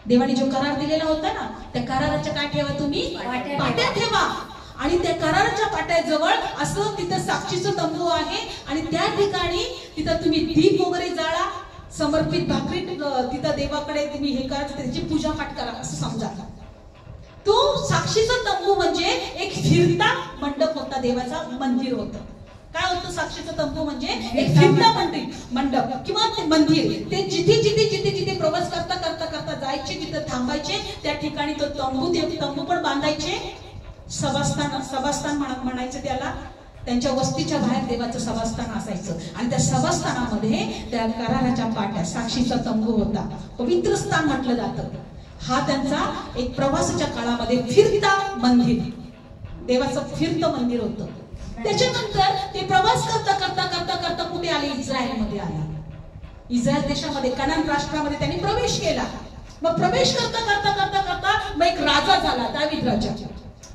देवाने जो करार दिलेला होता ना, त्या कराराच्या काय ठेवा? तुम्ही पाट्या ठेवा. आणि त्या कराराच्या पाट्याजवळ असं तिथं साक्षीचं तंबू आहे आणि त्या ठिकाणी तिथं तुम्ही दीप वगैरे जाळा, समर्पित भाकरी तिथं देवाकडे तुम्ही हे करा, त्याची पूजा पाठ करा असं समजा. तो साक्षीचा तंबू म्हणजे एक फिरता मंडप होता, देवाचा मंदिर होतं. काय होतं साक्षीचा तंबू? म्हणजे एक फिरता मंडप किंवा मंदिर. ते जिथे प्रवास करता जायचे, जिथे थांबायचे त्या ठिकाणी तो तंबू पण बांधायचे. सभास्थान म्हणायचं त्याला. त्यांच्या वस्तीच्या बाहेर देवाचं सभास्थान असायचं आणि त्या सभास्थानामध्ये त्या कराराच्या पाट्या, साक्षीचा तंबू होता. पवित्र स्थान म्हटलं जातं. हा त्यांचा एक प्रवासाच्या काळामध्ये फिरता मंदिर, देवाचं फिरतं मंदिर होतं. त्याच्यानंतर ते प्रवास करता कुठे आले? इस्रायलमध्ये आले. इस्रायल देशामध्ये, कनान राष्ट्रामध्ये त्यांनी प्रवेश केला. मग प्रवेश करता करता करता करता मग एक राजा झाला, दावीद राजा.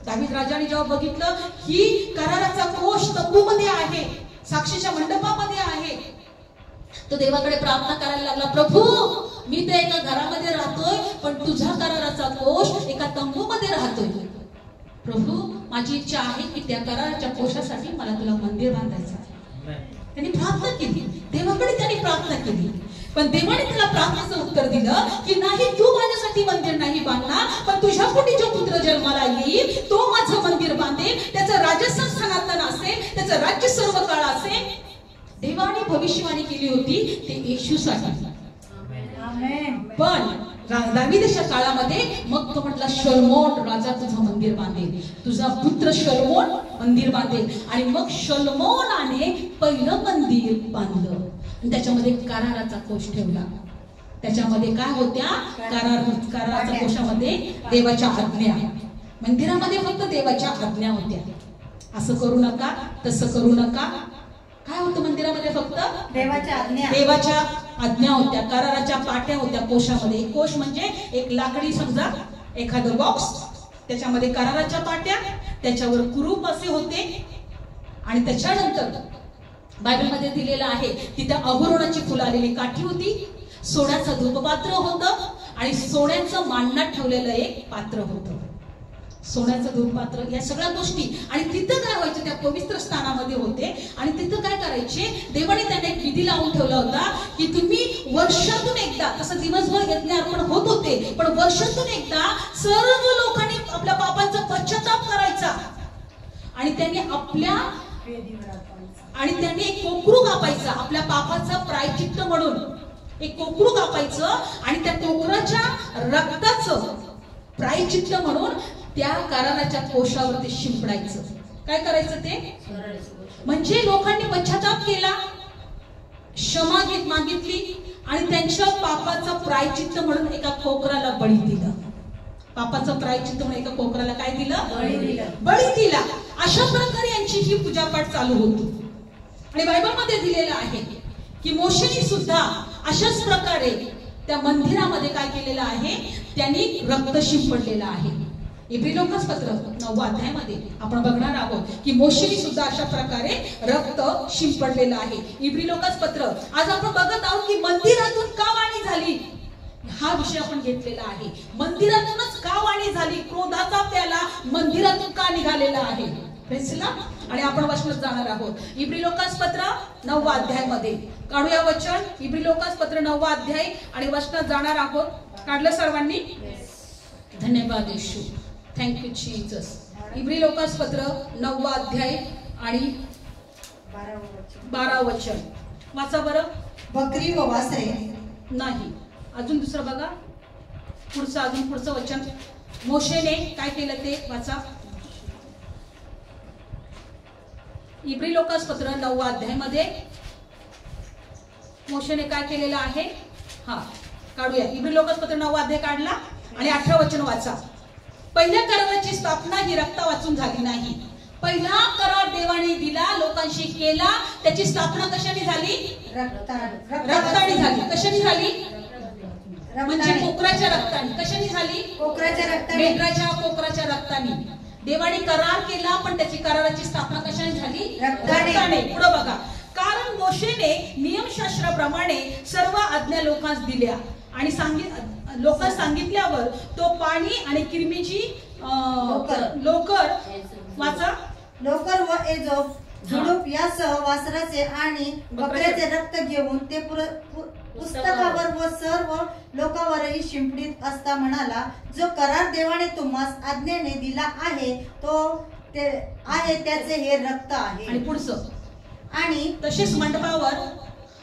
दावीद राजाने जेव्हा बघितलं ही कराराचा कोश तंबूमध्ये आहे, साक्षीच्या मंडपामध्ये आहे, तो देवाकडे प्रार्थना करायला लागला, प्रभू मी तर एका घरामध्ये राहतोय पण तुझा कराराचा कोश एका तंबूमध्ये राहतोय. प्रभू माझी इच्छा आहे की त्या कराराच्या कोशासाठी मला तुला मंदिर बांधायचं आहे. त्यांनी प्रार्थना केली, देवाकडे त्यांनी प्रार्थना केली. पण देवाने त्याला प्रार्थनेचं उत्तर दिलं की नाही, तू माझ्यासाठी मंदिर नाही बांधणार, पण तुझ्या पोटी जो पुत्र जन्माला येईल तो माझं मंदिर बांधेल, त्याचं राजस्थान सनातन असेल, त्याचं राज्य सर्व काळ असेल. देवाने भविष्यवाणी केली होती ते येशूसाठी. पण दावीदाच्या काळामध्ये मग तो म्हटला शलोमोन राजा तुझं मंदिर बांधेल, तुझा पुत्र शलोमोन मंदिर बांधेल. आणि मग शलोमोनाने पहिलं मंदिर बांधलं, त्याच्यामध्ये कराराचा कोश ठेवला. त्याच्यामध्ये काय होत्या, कराराच्या कोशामध्ये देवाच्या आज्ञा. मंदिरामध्ये फक्त देवाच्या आज्ञा होत्या. असं करू नका, तसं करू नका. काय होतं मंदिरामध्ये, फक्त देवाच्या आज्ञा. देवाच्या आज्ञा होत्या. कराराच्या पाट्या होत्या कोशामध्ये. कोश म्हणजे एक लाकडी, समजा एखादं बॉक्स, त्याच्यामध्ये कराराच्या पाट्या, त्याच्यावर कुरूप असे होते. आणि त्याच्यानंतर बायबलमध्ये दिलेलं आहे तिथे अगोरोनाची फुलं आलेली काठी होती, सोन्याचं धूपपात्र होतं आणि सोन्याचं मांडण्यात ठेवलेलं एक पात्र होतं, सोन्याचं धूपपात्र, या सगळ्या गोष्टी. आणि तिथं काय व्हायचं, त्या पवित्र स्थानामध्ये होते. आणि तिथं काय करायचे, देवाने त्यांना एक विधी लावून ठेवला होता की तुम्ही वर्षातून एकदा, तसं दिवसभर यज्ञ अर्पण होत होते, पण वर्षातून एकदा सर्व लोकांनी आपल्या पापांचा पश्चाताप करायचा. आणि त्यांनी एक कोकरू कापायचा आपल्या पापाचं प्रायचित्त म्हणून. एक कोकरू कापायचं आणि त्या कोकराच्या रक्ताचं प्रायचित्त म्हणून त्या कराराच्या कोशावरती शिंपडायचं. काय करायचं ते, म्हणजे लोकांनी पश्चाताप केला, क्षमा मागितली आणि त्यांच्या पापाचं प्रायचित्त म्हणून एका कोकराला बळी दिलं. पापाचं प्रायचित्त म्हणून एका कोकराला काय दिलं, बळी दिला. अशा प्रकारे यांची ही पूजापाठ चालू होती. आणि बायबलमध्ये दिलेलं आहे की मोशेने सुद्धा अशाच प्रकारे त्या मंदिरामध्ये काय केलेलं आहे, त्यांनी रक्त शिंपडलेलं आहे. इब्री लोकांपत्र 9 अध्यायामध्ये आपण बघणार आहोत की मोशेने सुद्धा अशा प्रकारे रक्त शिंपडलेलं आहे. इब्री लोकांपत्र आज आपण बघत आहोत की मंदिरातून का वाणी झाली, हा विषय आपण घेतलेला आहे. मंदिरातूनच का वाणी झाली, क्रोधाचा प्याला मंदिरातून का निघालेला आहे. आणि आपण वचनात जाणार आहोत. इब्री लोकांपत्र 9 अध्यायामध्ये काढूया वचन. इब्री लोकांपत्र 9 अध्याय आणि वचनात जाणार आहोत. काढलं सर्वांनी, धन्यवाद येशू, थँक्यू जीसस. इब्री लोकांपत्र 9 अध्याय आणि 12 वचन वाचा बरं. बकरी व वासरे नाही, अजून दुसरं बघा, अजून पुढचं वचन. मोशेने काय केलं ते वाचा. इब्री लोकांपत्र 9 अध्यायामध्ये मोशेने काय केलेलं आहे, हा काढूया. इब्री लोकांपत्र 9 अध्याय काढला आणि 18 वचन वाचा. पहिल्या कराराची स्थापना ही रक्ता वाचून झाली नाही. पहिला करार देवाने दिला, लोकांशी केला, त्याची स्थापना कशाने झाली, रक्ताने झाली. कशाने झाली, म्हणजे कोकराच्या रक्ताने. कशाने झाली, कोकराच्या रक्ताने, मेंढराच्या कोकराच्या रक्ताने. देवाने करार केला पण त्याची कराराची स्थापना कशाने झाली, रक्ताने. पुढे बघा. कारण मोशेने नियमशास्त्राप्रमाणे सर्व आज्ञा लोकांस दिल्या आणि लोकांस सांगितल्यावर तो पाणी आणि किरमीची लोकर वाचा. लोकर व एजोब झुडूप यासह वासराचे आणि बकऱ्याचे रक्त घेऊन ते पुस्तकावर व सर्व लोकांवरही शिंपडीत असता म्हणाला, जो करार देवाने तुम्हास आज्ञेने दिला आहे तो ते आहे त्याचे हे रक्त आहे. आणि पुढचं, आणि तसेच मंडपावर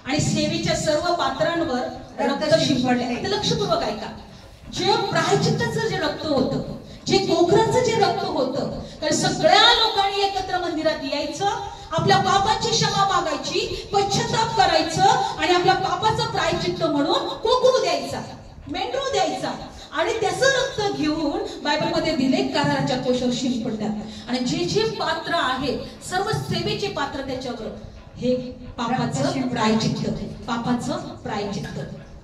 आणि सेवेच्या सर्व पात्रांवर रक्त शिंपडले. लक्षपूर्वक ऐका. जे प्रायचित्ताचं जे रक्त होतं, जे कोकराचं जे रक्त होतं, तर सगळ्या लोकांनी एकत्र मंदिरात यायचं, आपल्या पापाची क्षमा मागायची, पश्चाताप करायचं आणि आपल्या पापाचं प्रायचित्त म्हणून कोकरू द्यायचा, मेंढरू द्यायचा आणि त्याचं रक्त घेऊन बायबलमध्ये दिले कराराच्या कोशावर शिंपडतात. आणि जे जे पात्र आहेत, सर्व सेवेचे पात्र, त्याच्यावर हे पापाचं प्रायचित्त, पापाचं प्रायचित्त.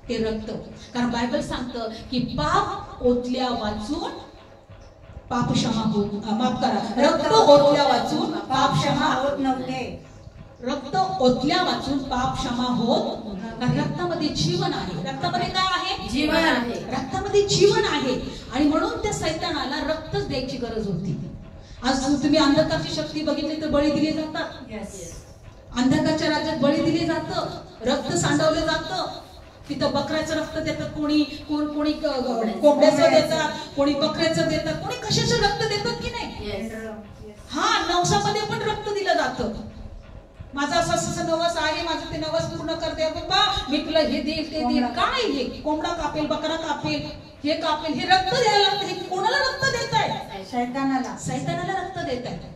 ते रक्त. कारण बायबल सांगतं की पाप ओतल्या वाचून पाप क्षमा होत, माफ करा, रक्त ओतल्या वाचून पाप क्षमा होत नव्हते. रक्त ओतल्या वाचून पाप क्षमा होत. कारण रक्तामध्ये जीवन आहे. रक्तामध्ये काय आहे? जीवन आहे. रक्तामध्ये जीवन आहे. आणि म्हणून त्या सैतानाला रक्तच द्यायची गरज होती. आज तुम्ही अंधकारची शक्ती बघितली तर बळी दिले जातात. अंधकारच्या राज्यात बळी दिले जातं, रक्त सांडवलं जातं. तिथं बकऱ्याचं रक्त देतात, कोणी कोंबड्याचं देतात, कोणी बकऱ्याचं देतात, कोणी कशाचं रक्त देतात की नाही. हा, नवसामध्ये पण रक्त दिलं जातं. माझा असं नवस आहे, माझं ते नवस पूर्ण करते बाबा, मी तुला हे देईल ते देईल. काय हे कोंबडा कापेल, बकरा कापेल, हे कापेल, हे रक्त द्यायला लागतं. हे कोणाला रक्त देत आहे? शैतानाला. शैतानाला रक्त देत आहे.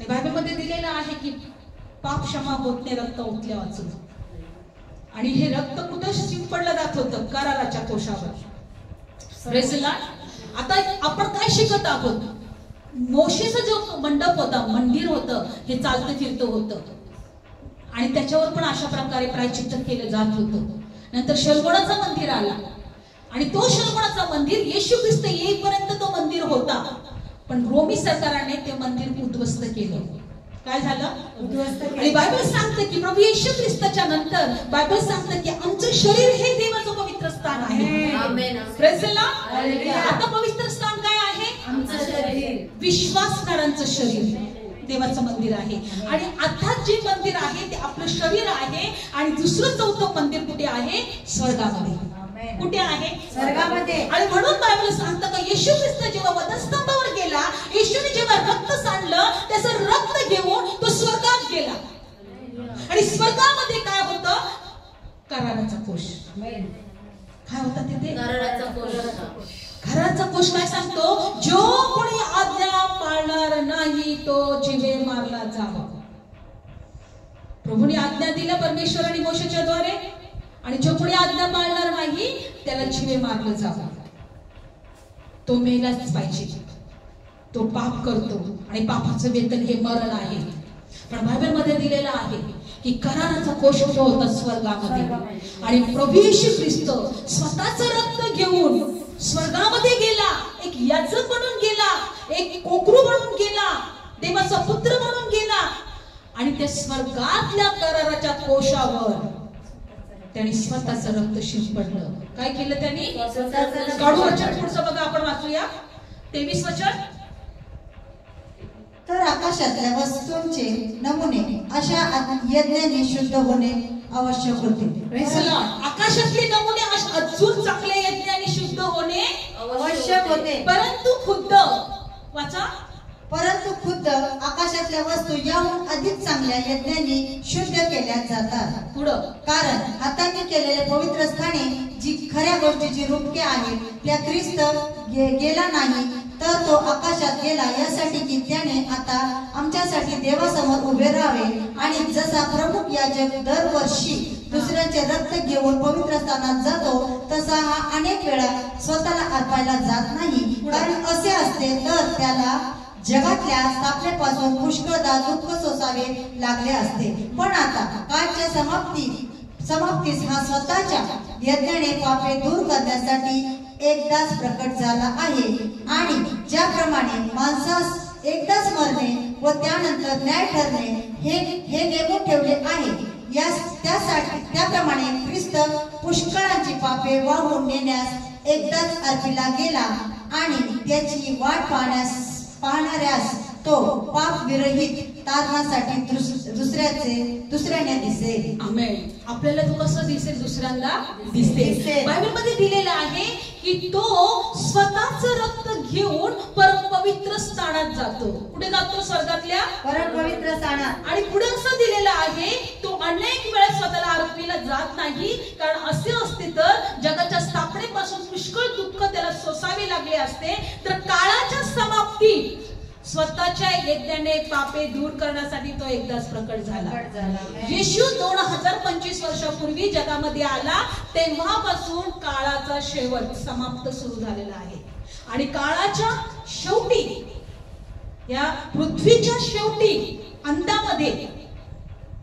बायबल मध्ये दिलेलं आहे की पाप क्षमा होत नाही रक्त ओतल्या वाचून. आणि हे रक्त कुठं शिंपडलं जात होतं? कराराच्या कोशावर. Praise the lord. आता आपण काय शिकत आहोत? मोशेचा जो मंडप होता, मंदिर होतं, हे चालतं फिरतं होतं आणि त्याच्यावर पण अशा प्रकारे प्रायश्चित्त केलं जात होतं. नंतर शलगोणाचा मंदिर आला आणि तो शलगोणाचा मंदिर येशू ख्रिस्त येईपर्यंत तो मंदिर होता. पण रोमी सरकाराने ते मंदिर उद्ध्वस्त केलं. काय झालं? उद्ध्वस्त केलं. आणि बायबल सांगते की प्रभू येशू ख्रिस्ताच्या नंतर बायबल सांगते की आमचं शरीर हे देवाचं पवित्र स्थान आहे. आमेन. Praise the lord. आता पवित्र स्थान काय आहे? आमचं शरीर. विश्वासणाऱ्यांचं शरीर देवाचं मंदिर आहे. आणि आता जे मंदिर आहे ते आपलं शरीर आहे. आणि दुसरं चौथं मंदिर कुठे आहे? स्वर्गामध्ये. कुठे आहे? स्वर्गामध्ये. आणि म्हणून बायबल सांगतं की येशू ख्रिस्त जेव्हा वधस्तंभावर गेला, येशूने जेव्हा रक्त सांडलं, त्याचं रक्त घेऊन तो स्वर्गात गेला. आणि स्वर्गामध्ये काय होतं? कराराचा कोश. काय होता तिथे? कराराचा कोश. घराचा कोश काय सांगतो? जो कोणी आज्ञा पाळणार नाही तो जीवे मारला जावा. प्रभूने आज्ञा दिल्या परमेश्वराने मोशेच्या द्वारे, आणि जो कोणी आज्ञा पाळणार नाही त्याला जीवे मारलं जावं. तो मेलाच पाहिजे. तो पाप करतो आणि पापाचं वेतन हे मरण आहे. पण बायबल मध्ये दिलेलं आहे की कराराचा कोश होता स्वर्गामध्ये. आणि प्रभू येशू ख्रिस्त स्वतःचं रक्त घेऊन स्वर्गामध्ये गेला. एक याजक बनून गेला, एक कोकरू बनून गेला, देवाचा पुत्र बनून गेला. आणि त्या स्वर्गातल्या कराराच्या कोशावर त्याने स्वतःचं रक्त शिंपडलं. काय केलं त्यांनी? काढू वचन पुढचं बघा, आपण वाचूया 23 वचन. तर आकाशातल्या वस्तूंचे नमुने अशा यज्ञाने शुद्ध होणे आवश्यक होते. आकाशातले नमुने अजून चांगल्या यज्ञाने शुद्ध होणे आवश्यक होते. परंतु खुद्द वाचा, परंतु खुद्द आकाशातल्या वस्तू याहून अधिक चांगल्या यज्ञाने शुद्ध केल्या जातात. पुढं, कारण हाताने केलेले पवित्र स्थाने जी खऱ्या गोष्टीची रूपके आहेत त्या ख्रिस्त गेला नाही तर तो आकाशात गेला, यासाठी की त्याने आता आमच्यासाठी देवासमोर उभे राहावे. आणि जसा प्रमुख याजक दरवर्षी दुसऱ्याचे रक्त घेऊन पवित्र स्थानात जातो, तसा हा अनेक वेळा स्वतःला अर्पायला जात नाही. कारण असे असते तर त्याला जगातल्या स्थापनेपासून पुष्कळदा दुःख सोसावे लागले असते. पण आता काळच्या समाप्तीस हा स्वतःच्या यज्ञाने पापे दूर करण्यासाठी एकदाच प्रकट झाला आहे. आणि ज्याप्रमाणे माणसास एकदाच मरणे व त्यानंतर न्याय ठरणे हे नेमून ठेवले आहे, त्याप्रमाणे ख्रिस्त पुष्कळांची पापे वाहून नेण्यास एकदाच अर्पिला गेला. आणि त्याची वाट पाहणाऱ्यास तो पाप विरहित तारणासाठी दुसऱ्याने दिसेल. आमेन. आपल्याला तो कसं दिसेल? दुसऱ्यांदा दिसेल. बायबल मध्ये दिलेलं आहे की तो स्वतःचं रक्त घेऊन परम पवित्र स्थानात जातो. कुठे जातो? स्वर्गातल्या परम पवित्र स्थानात. आणि पुढे असं दिलेलं आहे तो अनेक वेळा स्वतःला अर्पीला जात नाही. कारण असे असते तर जगाच्या स्थापनेपासून पुष्कळ दुःख त्याला सोसावे लागले असते. तर काळाच्या समाप्ती स्वतःच्या यज्ञाने पापे दूर करण्यासाठी तो एकदाच प्रकट झाला. येशू 2025 वर्षापूर्वी जगामध्ये आला, तेव्हापासून काळाचा शेवट समाप्त सुरू झालेला आहे. आणि काळाच्या शेवटी, या पृथ्वीच्या शेवटी, अंतामध्ये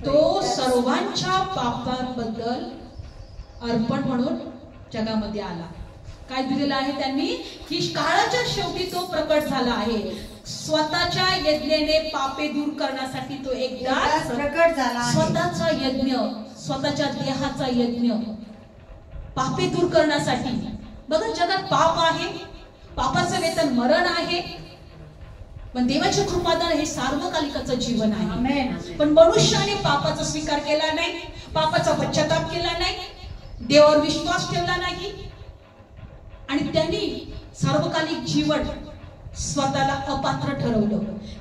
तो सर्वांच्या पापांबद्दल अर्पण म्हणून जगामध्ये आला. काय दिलेलं आहे त्यांनी की काळाच्या शेवटी तो प्रकट झाला आहे. स्वतःच्या यज्ञाने पापे दूर करण्यासाठी तो एकदाच प्रकट झाला. स्वतःचा यज्ञ, स्वतःच्या देहाचा यज्ञ पापे दूर करण्यासाठी. बघा जगात पाप आहे, पापाचं वेतन मरण आहे, पण देवाच्या कृपादान हे सार्वकालिकाचं जीवन आहे. पण मनुष्याने पापाचा स्वीकार केला नाही, पापाचा पश्चाताप केला नाही, देवावर विश्वास ठेवला नाही आणि त्यांनी सार्वकालिक जीवन स्वतःला अपात्र ठरवलं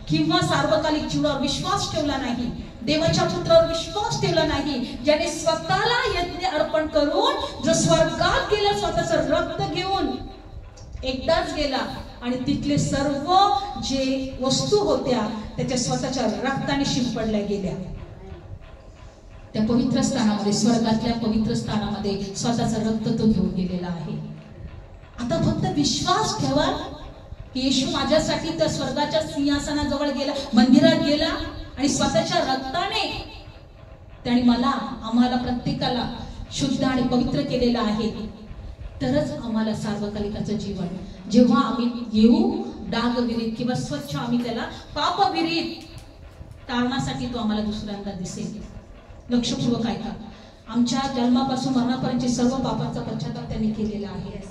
किंवा सार्वकालिक जीवनावर विश्वास ठेवला नाही, देवाच्या पुत्रावर विश्वास ठेवला नाही, ज्याने स्वतःला यज्ञ अर्पण करून जो स्वर्गात गेला स्वतःचं रक्त घेऊन एकदाच गेला आणि तिथले सर्व जे वस्तू होत्या त्याच्या स्वतःच्या रक्ताने शिंपडल्या गेल्या. त्या पवित्र स्थानामध्ये, स्वर्गातल्या पवित्र स्थानामध्ये स्वतःचं रक्त तो घेऊन गेलेला आहे. आता फक्त विश्वास ठेवा की येशू माझ्यासाठी त्या स्वर्गाच्या सिंहासनाजवळ गेला, मंदिरात गेला आणि स्वतःच्या रक्ताने त्याने मला, आम्हाला प्रत्येकाला शुद्ध आणि पवित्र केलेलं आहे. तरच आम्हाला सार्वकालिकाचं जीवन, जेव्हा आम्ही येऊ डागविरीत किंवा स्वच्छ आम्ही त्याला पापविरीत टाळण्यासाठी तो आम्हाला दुसऱ्यांदा दिसेल. लक्षपूर्वक ऐका, आमच्या जन्मापासून मरणापर्यंत सर्व पापांचा पश्चाताप त्यांनी केलेला आहे.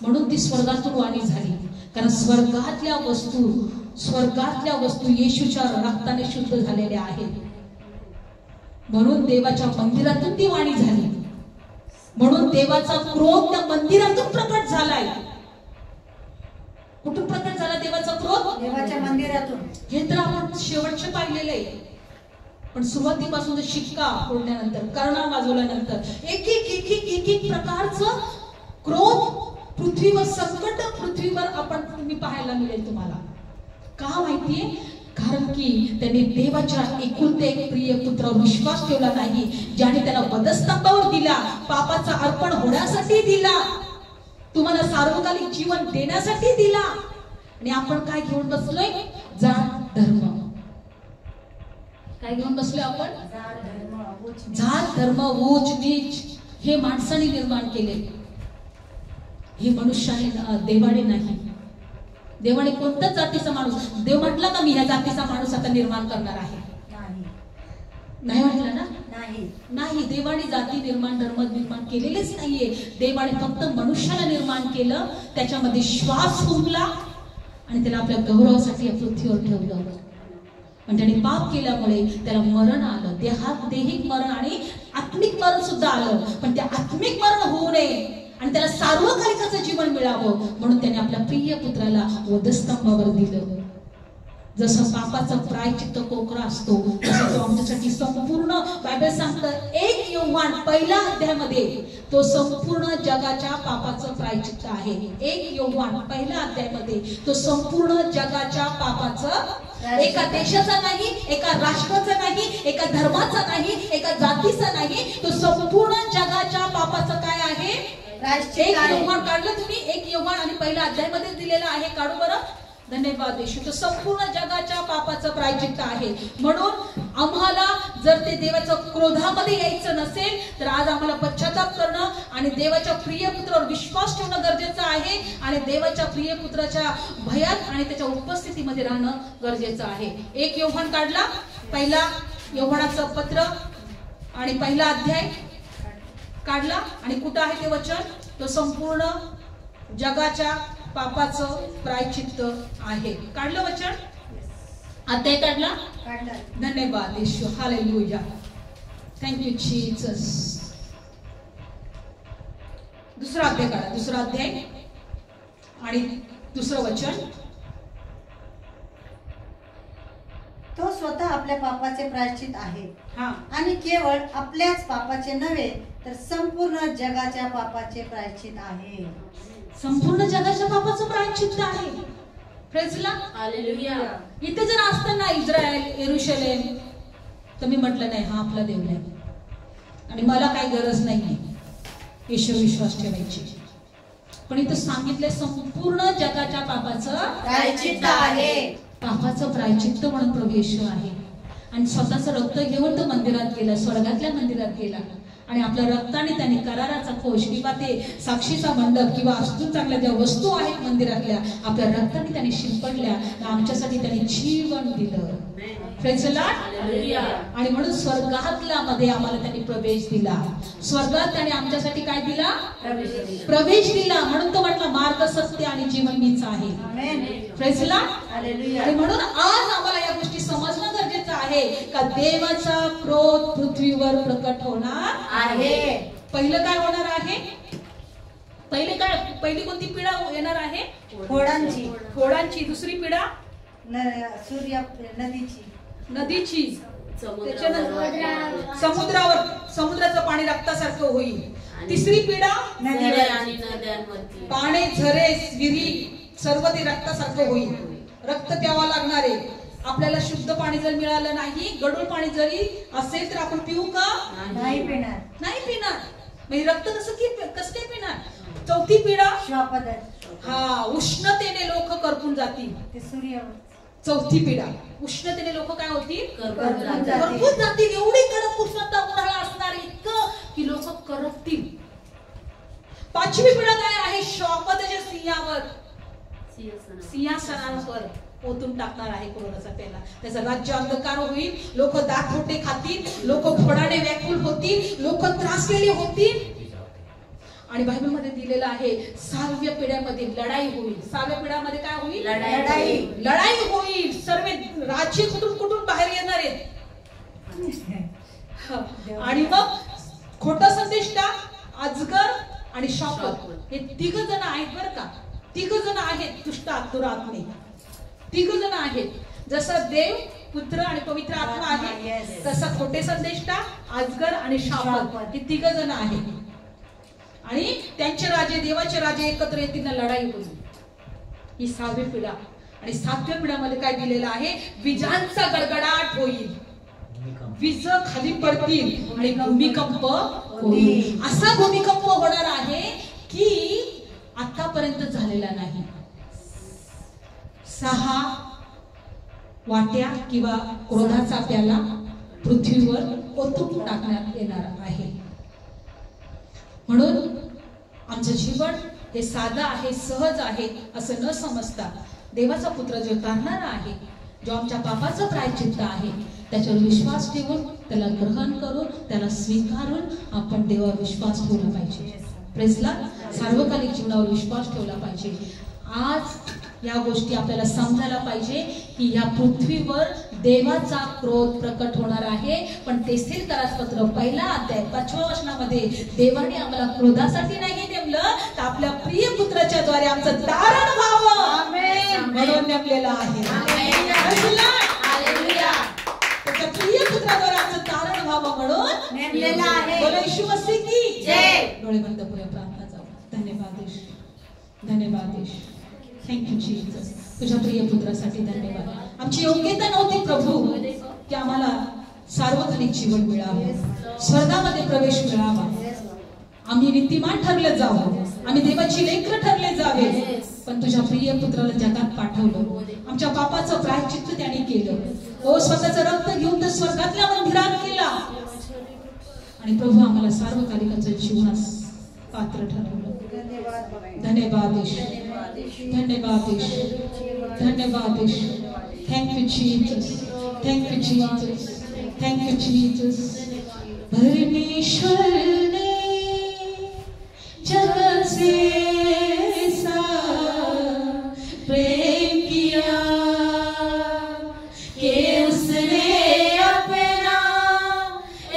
म्हणून ती स्वर्गातून वाणी झाली, कारण स्वर्गातल्या वस्तू येशूच्या रक्ताने शुद्ध झालेल्या आहेत. म्हणून देवाच्या मंदिरातून ती वाणी झाली. म्हणून देवाचा क्रोध त्या मंदिरातून प्रकट झालाय. कुठून प्रकट झाला देवाचा क्रोध? देवाच्या मंदिरातून. हे तर आपण शेवटचे पाहिलेलं आहे. पण सुरुवातीपासून शिक्का फोडल्यानंतर, कर्णा वाजवल्यानंतर एक एक प्रकारचं क्रोध पृथ्वीवर, संकट पृथ्वीवर आपण तुम्ही पाहायला मिळेल तुम्हाला. का माहितीये? कारण की त्यांनी देवाच्या एकुलते एक प्रिय पुत्रावर विश्वास ठेवला नाही, ज्याने त्याला वधस्तंभावर दिला, पापाचा अर्पण होण्यासाठी दिला, तुम्हाला सार्वकालिक जीवन देण्यासाठी दिला. आणि आपण काय घेऊन बसलोय? जात धर्म. काय घेऊन बसलोय आपण? जात धर्म, उच नीच हे माणसाने निर्माण केले, हे मनुष्याने, देवाने नाही. देवाने कोणत्याच जातीचा माणूस, देव म्हटला का मी ह्या जातीचा माणूस आता निर्माण करणार आहे? नाही म्हटलं ना? नाही. देवाने जाती निर्माण, धर्म निर्माण केलेलेच नाहीये. देवाने फक्त मनुष्याला निर्माण केलं, त्याच्यामध्ये श्वास फुंकला आणि त्याला आपल्या गौरवासाठी या पृथ्वीवर ठेवलं. पण त्याने पाप केल्यामुळे त्याला मरण आलं, देहिक मरण आणि आत्मिक मरण सुद्धा आलं. पण त्या आत्मिक मरण होऊ नये आणि त्याला सार्वकालिकाचं जीवन मिळावं म्हणून त्याने आपल्या प्रिय पुत्राला वधस्तंभावर दिलं. जसं पापाचा प्रायश्चित्त कोकरा असतो, तसं तो आमच्यासाठी संपूर्ण, बायबल सांगतं 1 योहान पहिल्या अध्यायामध्ये तो संपूर्ण जगाच्या पापाचं प्रायश्चित्त आहे. 1 योहान पहिल्या अध्यायामध्ये तो संपूर्ण जगाच्या पापाचं, एका देशाचा नाही, एका राष्ट्राचा नाही, एका धर्माचा नाही, एका जातीचा नाही, तो संपूर्ण जगाच्या पापाचं काय आहे? 1 योहान काढलं तुम्ही? 1 योहान आणि पहिल्या अध्यायामध्ये दिलेलं आहे. काढू बरं. धन्यवाद येशू. तो संपूर्ण जगाच्या पापाचं प्रायश्चित्त आहे. म्हणून आम्हाला जर ते देवाच्या क्रोधामध्ये यायचं नसेल तर आज आम्हाला पश्चाताप करणं आणि देवाच्या प्रिय पुत्रावर विश्वास ठेवणं गरजेचं आहे आणि देवाच्या प्रिय पुत्राच्या भयात आणि त्याच्या उपस्थितीमध्ये राहणं गरजेचं आहे. 1 योहान काढला, पहिला योहानाचं पत्र आणि पहिला अध्याय काढला आणि कुठं आहे ते वचन? तो संपूर्ण जगाच्या पापाचं प्रायश्चित्त आहे. काढलं वचन? अध्याय काढला? धन्यवाद येशू. हालेलुया. Thank you Jesus. दुसरा अध्याय काढा. दुसरा अध्याय आणि दुसरं वचन. तो स्वतः आपल्या पापाचे प्रायश्चित आहे. हा. आणि केवळ आपल्याच पापाचे नव्हे तर संपूर्ण जगाच्या पापाचे प्रायश्चित आहे. संपूर्ण जगाच्या पापाचं प्रायश्चित्त आहे. प्रेज ला. हालेलुया. इथे जर असताना इस्रायल, यरूशलेम, तर मी म्हटलं नाही हा आपला देव नाही आणि मला काही गरज नाही येशू विश्वास ठेवायची. पण इथं सांगितलंय संपूर्ण जगाच्या पापाचं प्रायश्चित्त आहे. पापाचं प्रायश्चित्त म्हणून प्रभू येशू आहे आणि स्वतःचं रक्त घेऊन तो मंदिरात गेला, स्वर्गातल्या मंदिरात गेला आणि आपल्या रक्ताने त्यांनी कराराचा कोश किंवा ते साक्षीचा मंडप किंवा अजून चांगल्या ज्या वस्तू आहेत मंदिरातल्या आपल्या रक्ताने त्यांनी शिंपडल्या, आमच्यासाठी त्यांनी जीवन दिलं. Praise the Lord. आणि म्हणून स्वर्गातल्या मध्ये आम्हाला त्यांनी प्रवेश दिला. स्वर्गात त्याने आमच्यासाठी काय दिला? प्रवेश दिला. म्हणून तो म्हटला मार्ग, सत्य आणि जीवन मीच आहे. Praise the Lord. आणि म्हणून आज आम्हाला या गोष्टी समजणं गरजेचं आहे का देवाचा क्रोध पृथ्वीवर प्रकट होणार आहे. पहिलं काय होणार आहे? पहिली कोणती पिढा येणार आहे? फोडांची. दुसरी पिढा सूर्य नदीची. समुद्रावर, समुद्राचं पाणी रक्तासारखं होईल. तिसरी पिढा पाणी, झरे, विहिरी सर्व ते रक्तासारखं होईल. रक्त प्यावं लागणार आहे. आपल्याला शुद्ध पाणी जर मिळालं नाही, गढूळ पाणी जरी असेल तर आपण पिऊ का? नाही पिणार. म्हणजे रक्त कसं काय पिणार? चौथी पिढा उष्णतेने लोक करपून जातील. चौथी पिढा उष्णतेने लोक काय होतील? करपून जातील. एवढी कडक उष्णता उन्हाळा असणार इतकं की लोक करपतील. पाचवी पिढा काय आहे? श्वापदाच्या सिंहासनावर ओतून टाकणार आहे कोरोनाचा पेला. त्याचं राज्य अंधकार होईल. लोक दातोटे खातील, लोक फोडाने व्याकुल होतील, लोक त्रासलेले होतील. आणि बायबल मध्ये दिलेलं आहे 6व्या पिढ्यामध्ये लढाई होईल. 6व्या पिढ्यामध्ये काय होईल? लढाई होईल. सर्व राज्य कुठून बाहेर येणार आहेत. आणि मग खोटा संदेष्टा, अजगर आणि शापत हे 3 जण आहेत बरं का. 3 जण आहेत दुष्ट दुरात्मे. 3 जण आहेत. जसं देव, पुत्र आणि पवित्र आत्मा आहे, तसा खोटे संदेष्टा, अजगर आणि शापत हे 3 जण आहेत. आणि त्यांचे राजे, देवाचे राजे एकत्र येतील ना लढाई होईल. ही 6वी पिढा. आणि 7व्या पिढ्यामध्ये काय दिलेलं आहे? विजांचा गडगडाट होईल. वीज खाली पडतील आणि भूमिकंप होईल. असा भूमिकंप होणार आहे की आतापर्यंत झालेला नाही. 6 वाट्या किंवा क्रोधाचा प्याला पृथ्वीवर ओतून टाकण्यात येणार आहे. म्हणून आमचं जीवन हे साधं आहे, सहज आहे असं न समजता देवाचा पुत्र जो करणारा आहे, जो आमच्या पापाचं प्रायश्चित्त आहे, त्याच्यावर विश्वास ठेवून, त्याला ग्रहण करून, त्याला स्वीकारून आपण देवावर विश्वास ठेवला पाहिजे. Praise Lord. सार्वकालिक जीवनावर विश्वास ठेवला पाहिजे. आज या गोष्टी आपल्याला समजायला पाहिजे की या पृथ्वीवर देवाचा क्रोध प्रकट होणार आहे. पण तेथील पहिला अध्याय 5व्या वचनामध्ये देवाने आम्हाला क्रोधासाठी नाही नेमलं, तर आपल्या प्रिय पुत्राच्या द्वारे आमचं तारण व्हावं म्हणून नेमलेलं आहे. त्याच्या प्रिय पुत्राद्वारे आमचं तारण व्हावं म्हणून नेमलेलं आहे. बोलो येशू मसीह की जय. डोळे बंद करूया, प्रार्थना जाऊ. धन्यवाद येशू, धन्यवाद येशू. Thank you Jesus. तुझ्या प्रिय पुत्रासाठी धन्यवाद. आमची योग्यता नव्हती प्रभू की आम्हाला सार्वजनिक जीवन मिळावं, स्वर्गामध्ये प्रवेश मिळावा, आम्ही नीतिमान ठरले जावं, आम्ही देवाची लेकरं ठरले जावे. पण तुझ्या प्रिय पुत्राला जगात पाठवलं. आमच्या पापाचं प्रायश्चित्त त्याने केलं. ओ स्वतःचं रक्त घेऊन तर स्वर्गातल्या मंदिरात केला. आणि प्रभू आम्हाला सार्वकालिकाचं जीवनास पात्र ठरवलं. धन्यवाद येशू, धन्यवाद येशू, धन्यवाद Yeshu. Thank you Jesus, thank you Jesus, thank you Jesus. परमेश्वर ने जग से ऐसा प्रेम किया कि उसने अपना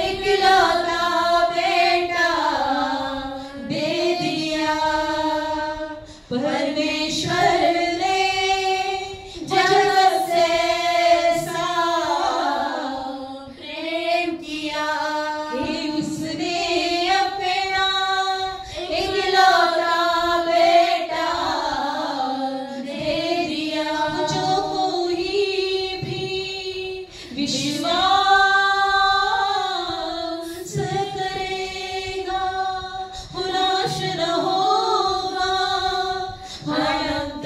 इकलौता बेटा दे दिया. परमेश्वर ने जग से ऐसा प्रेम किया कि उसने अपना इकलौता बेटा दे दिया. जो कोई भी विश्वास करेगा वो नाश न होगा, अनंत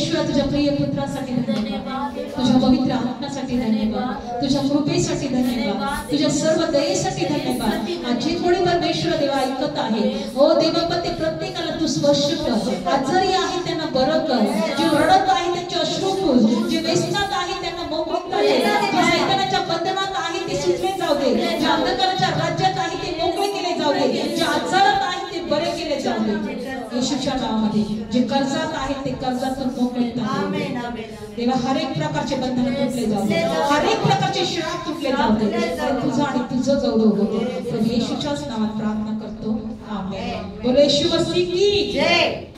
परमेश्वरा तुझ्या प्रिय पुत्रासाठी धन्यवाद, तुझ्या पवित्र आत्म्यासाठी धन्यवाद, तुझ्या कृपेसाठी धन्यवाद, तुझ्या सर्व दयेसाठी धन्यवाद. आज जे कोणी परमेश्वर देवा ऐकत आहे, हो देवा पण ते प्रत्येकाला तू स्पर्श कर. आजारी आहे त्यांना बरं कर, जे रडत आहे त्यांचे अश्रू पुस, जे व्यसनात आहे त्यांना मोकळता दे, जे सैतानाच्या बंधनात आहे ते सुटले जाऊ दे, जे अंधकाराच्या राज्यात आहे ते मोकळे केले जाऊ दे, जे आजारात आहे ते बरे केले जाऊ दे येशूच्या नावामध्ये. जे कर्जात आहे ते कर्जातून मोकळता दे देवा. हर एक प्रकारचे बंधन तुटले जाऊ दे, हर एक प्रकारचे श्राप तुटले जाऊ दे. तुझं आणि तुझं गौरव होतो. प्रभू येशूच्याच नावात प्रार्थना करतो. आमेन. बोलो येशू मसीह की जय.